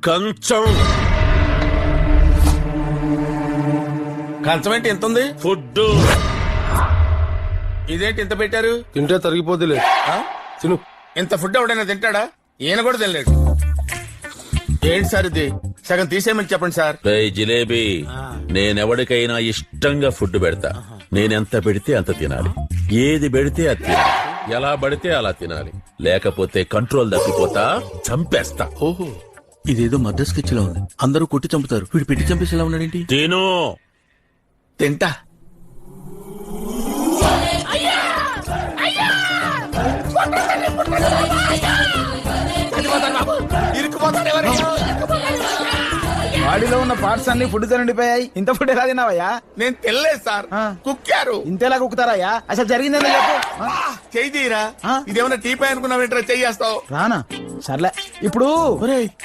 కంచం. కంచం ఏంటి ఎంత ఉంది? ఫుడ్. ఇదేంటి ఇంత పెట్టారు? తింటే తరిగిపోతులే తిను. ఇంత ఫుడ్ ఎవడైనా తింటాడా? ఈయన కూడా తినలేడు. ఏంటి సార్ ఇది? సగం తీసేయమని చెప్పండి సార్. రేయ్ జిలేబీ, నేనెవడికైనా ఇష్టంగా ఫుడ్ పెడతా. నేనెంత పెడితే అంత తినాలి. ఏది పెడితే అది తినాలి. ఎలా పడితే అలా తినాలి. లేకపోతే కంట్రోల్ తప్పిపోతా, చంపేస్తా. ఓహో, ఇదేదో మద్రాస్ స్కెచ్ లా ఉంది. అందరూ కొట్టి చంపుతారు, వీడు పెట్టి చంపేసేలా ఉన్నాడేంటి? తిను. తింటా. బాడీలో ఉన్న పార్ట్స్ అన్ని ఫుడ్ తో నిండిపోయాయి. ఇంత ఫుడ్ ఎలా తిన్నావయ్యా? నేను తినలేదు సార్, కుక్కారు. ఇంతేలా కుక్కుతారయ్యా? అసలు జరిగిందని చెప్పు. చెయ్యి తీరా. ఇదేమన్నా టీపై అనుకున్నావు? చెయ్యేస్తావు రానా? సర్లే ఇప్పుడు